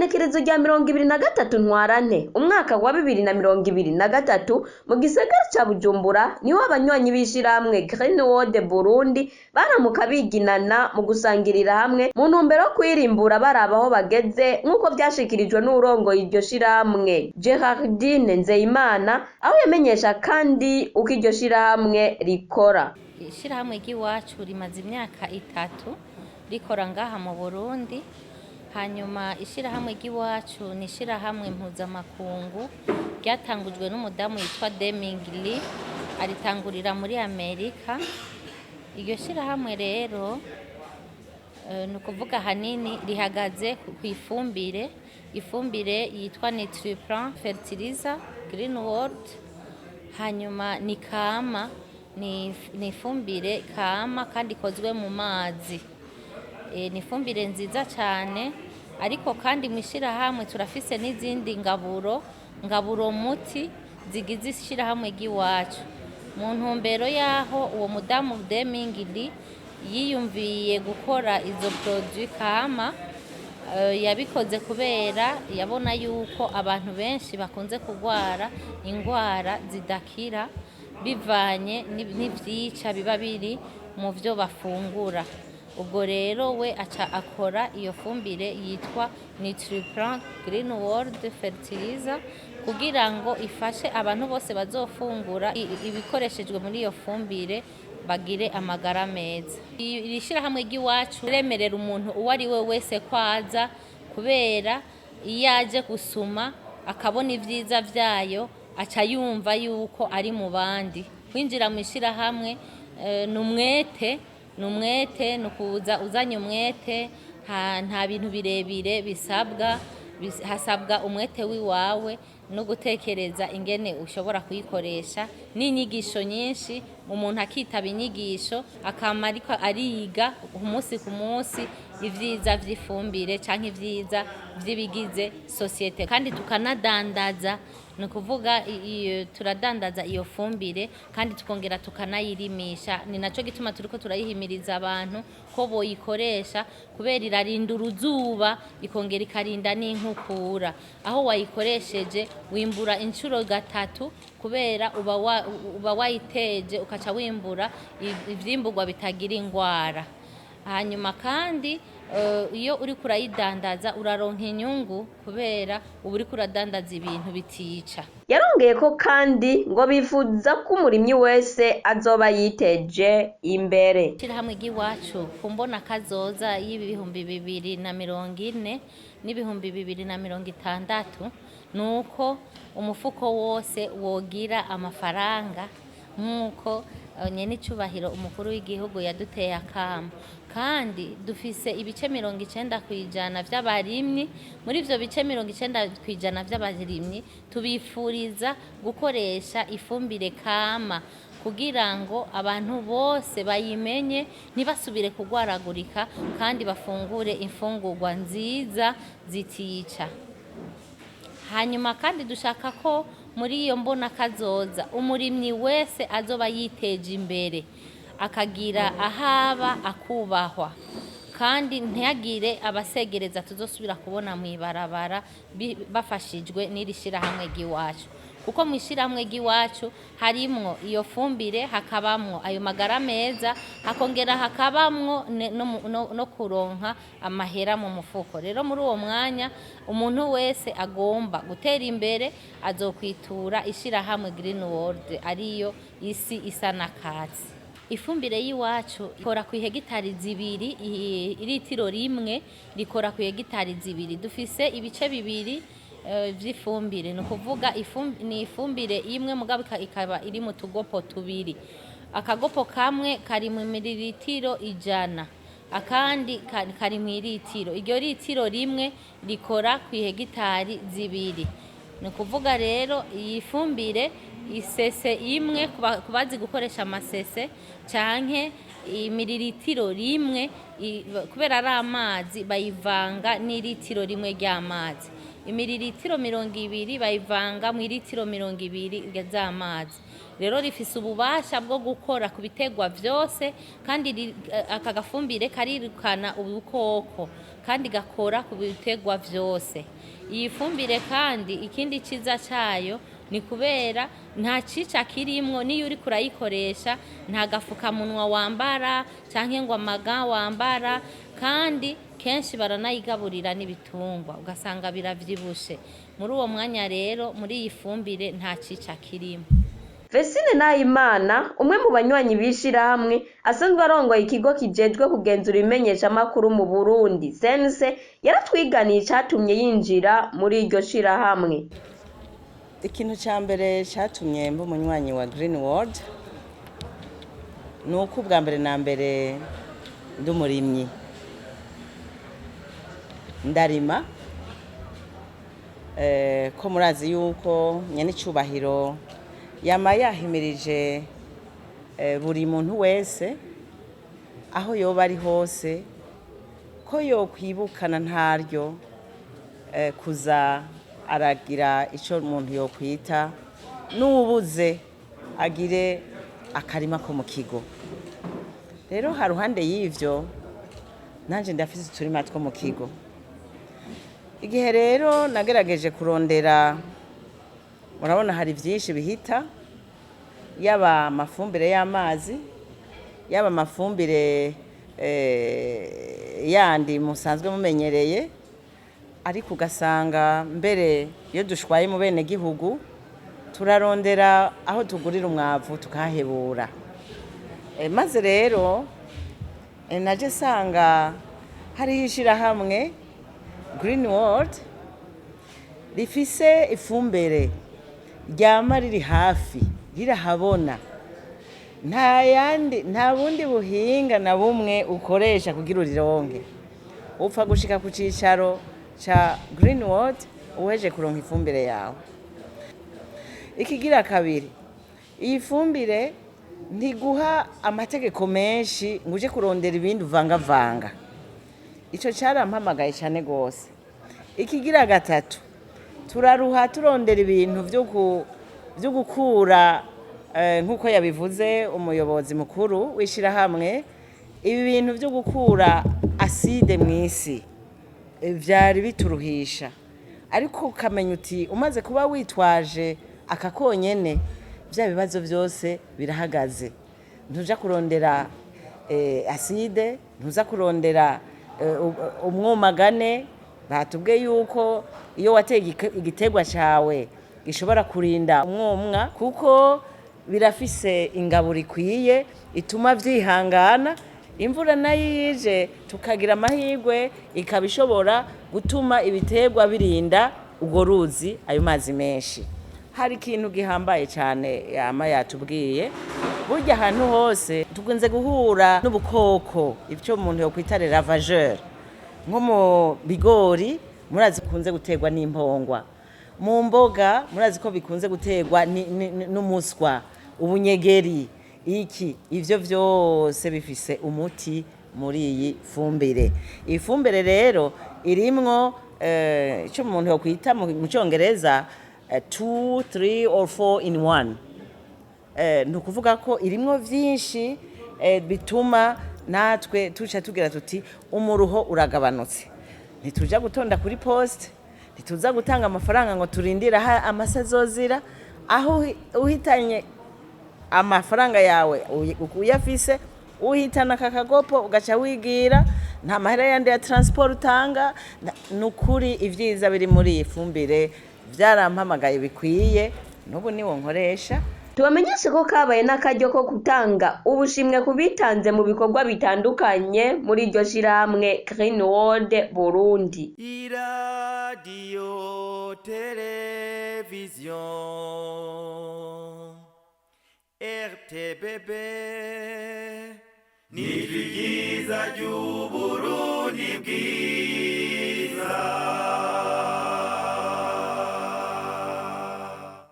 Igenekerezo rya 23 Ntwarante umwaka wa 2023 mu gisagara ca Bujumbura niho abanywanyi b'ishirahamwe Greenwood Burundi baramuka biginana mu gusangirira hamwe mu ntumbero yo kwirimbura baraba aho bageze nk'uko vyashikirijwe n'urongoye iryo shirahamwe Gerardine Nzeyimana aho yamenyesha kandi uko iryo shirahamwe rikora. Ishirahamwe ry'iwacu rimaze imyaka 3 rikora ngaha mu Burundi. Hanyuma ishirahamwe ry'iwacu ni ishirahamwe mpuzamakungu ryatangujwe n'umudamu yitwa Demingli, aritangurira muri Amerika. Iryo shirahamwe rero ni ukuvuga hanini rihagaze ku ifumbire yitwa Nutriplan Fertilizer Greenwood. Hanyuma ni kama, ni ifumbire kama kandi ikozwe mu mazi. Ni ifumbire nziza cyane, ariko kandi mwishirahamwe turafise n'izindi ngaburo muti zigize ishirahamwe ry'iwacu. Mu ntumbero yaho uwo mudamu Demingli yiyumviye gukora izo produit kama, yabikoze kubera yabona yuko abantu benshi bakunze kugwara ingwara zidakira bivanye n'ivyica biba biri mu vyo bafungura. Ubwo rero we aca akora iyo fumbire yitwa Nutriplan Greenwood Fertilizer kugira ngo ifashe abantu bose bazofungura ibikoreshejwe muri iyo fumbire bagire amagara meza. Iri shirahamwe ry'iwacu remerera umuntu uwo ari we wese kwaza, kubera iyo aje gusuma akabona ivyiza vyayo aca yumva yuko ari mu bandi. Kwinjira mu ishirahamwe numwete nukuza uzanye umwete, nta bintu birebire bisabwa, hasabwa umwete wiwawe no gutekereza ingene ushobora kuyikoresha, n'inyigisho nyinshi. Umuntu akitaba inyigisho akama ariko ariga umunsi ku munsi ivyiza vy'ifumbire canke ivyiza vy'ibigize societe. Kandi tukanadandaza, ni ukuvuga turadandaza iyo fumbire kandi tukongera tukanayirimisha. Ni naco gituma turiko turayihimiriza abantu ko boyikoresha, kubera irarinda uruzuba ikongera ikarinda n'inkukura. Aho wayikoresheje wimbura incuro 3 kubera uba wayiteje ukaca wimbura ivyimburwa bitagira ingwara. Hanyuma kandi iyo uri kurayidandaza uraronka inyungu kubera uba uri kuradandaza ibintu bitica. Yarongeye ko kandi ngo bifuza ko umurimyi wese azoba yiteje imbere. Ishirahamwe ry'iwacu kumbona kazoza y'ibihumbi 2040 n'ibihumbi 2060 nuko umufuko wose wogira amafaranga nk'uko nyene icubahiro umukuru w'igihugu yaduteye akamo. Kandi dufise ibice 90% vy'abarimyi. Muri ivyo bice 90% vy'abarimyi tubifuriza gukoresha ifumbire kama kugira ngo abantu bose bayimenye, ntibasubire kugwaragurika kandi bafungure imfungurwa nziza zitica. Hanyuma kandi dushaka ko muri iyo mbona kazoza umurimyi wese azoba yiteje imbere, akagira ahaba akubahwa, kandi ntiyagire abasegereza tuzosubira kubona mw'ibarabara bafashijwe n'iri shirahamwe ry'iwacu. Kuko mw'ishirahamwe ry'iwacu harimwo iyo fumbire, hakabamwo ayo magara meza, hakongera hakabamwo no kuronka amahera mu mufuko. Rero muri uwo mwanya umuntu wese agomba gutera imbere azokwitura ishirahamwe Greenwood, ariyo isi isa n'akatsi. Ifumbire y'iwacu ikora ku hegitari 2, iritiro rimwe rikora ku hegitari 2. Dufise ibice 2 vy'ifumbire, ni ukuvuga ni ifumbire imwe mugabo ikaba iri mu tugopo 2. Akagopo kamwe kari mu mililitiro 100, akandi kari mu litiro. Iryo litiro rimwe rikora ku hegitari 2. Ni ukuvuga rero iyi fumbire isese imwe kubazi gukoresha amasese canke imililitiro rimwe, kubera ari amazi bayivanga n'ilitiro rimwe ry'amazi. Imililitiro 20 bayivanga mu litiro 20 z'amazi. rero rifise ububasha bwo gukora ku biterwa vyose kandi aka gafumbire karirukana ubukoko kandi gakora ku biterwa vyose. Iyi fumbire kandi ikindi ciza cayo ni kubera nta cica kirimwo, niyo uriko urayikoresha nta gafukamunwa wambara canke ngo amaga wambara, kandi kenshi baranayigaburira n'ibitungwa ugasanga biravyibushe. Muri uwo mwanya rero muri iyi fumbire nta cica kirimo. Vesine Nahimana, umwe mu banywanyi b'ishirahamwe asanzwe arongoye ikigo kijejwe kugenzura ibimenyeshamakuru mu Burundi sense, yaratwiganiye icatumye yinjira muri iryo shirahamwe. Ikintu ca mbere catumye mba umunywanyi wa Green World nuko ubwa mbere na mbere ndi umurimyi, ndarima ko murazi yuko nyenicubahiro yama yahimirije buri muntu wese aho yoba ari hose ko yokwibukana ntaryo kuza aragira ico umuntu yokwita n'ubuze agire akarima ko mu kigo. Rero haruhande y'ivyo nanje ndafise uturima two mu kigo. Igihe rero nagerageje kurondera, murabona hari vyinshi bihita, yaba amafumbire y'amazi, yaba amafumbire yandi musanzwe mumenyereye, ariko ugasanga mbere iyo dushwaye mu bene gihugu turarondera aho tugurira umwavu tukahebura. Maze rero naje sanga hariho ishirahamwe Green World rifise ifumbire ryama riri hafi rirahabona, nta bundi buhinga na bumwe ukoresha kugira urironke, upfa gushika ku cicaro cha Green World uheje kuronka ifumbire yawe. Ikigira kabiri, iyi fumbire ntiguha amategeko menshi ngo uje kurondera ibindi uvangavanga, ico carampamagaye cyane gose. Ikigira gatatu, turaruha turondera ibintu vyo gukura nkuko yabivuze umuyobozi mukuru w'ishirahamwe, ibi bintu vyo gukura aside mw'isi vyari bituruhisha, ariko ukamenya uti umaze kuba witwaje aka konyene vya bibazo vyose birahagaze. Ntuja kurondera aside, ntuza kurondera umwumagane. Batubwiye yuko iyo wateye igiterwa cawe gishobora kurinda umwumwa, kuko birafise ingaburo ikwiye ituma vyihangana. Imvura nayo ije tukagira amahirwe ikaba ishobora gutuma ibiterwa birinda urwo ruzi, ayo mazi menshi. Hari ikintu gihambaye cyane yama yatubwiye, burya ahantu hose tukunze guhura n'ubukoko, ivyo umuntu yokwita ravageur. Nko mu bigori murazi kunze guterwa n'impongwa, mu mboga murazi ko bikunze guterwa n'umuswa, ubunyegeri, ivyo vyose bifise umuti muri iyi fumbire. Iyi fumbire rero irimwo ico umuntu yokwita mu Congereza 2, 3 or 4 in 1. Nukuvuga ko irimwo vyinshi bituma natwe tuca tugira tuti umuruho uragabanutse. Ntituja gutonda kuri poste, ntituza gutanga amafaranga ngo turindira amase azozira. Aho uhitanye amafaranga yawe uyafise, uhitana kakagopo ugaca wigira, nta mahera yandi ya transport utanga. Nukuri ivyiza biri muri iyi fumbire vyarampamagaye bikwiye, n'ubu niwo nkoresha. Tubamenyeshe ko kabaye n'akaryo ko gutanga ubushimwe kubitanze mu bikorwa bitandukanye muri iryo shirahamwe Green World Burundi. Radio Television RTBB ni ryiza ry'Uburundi bwiza.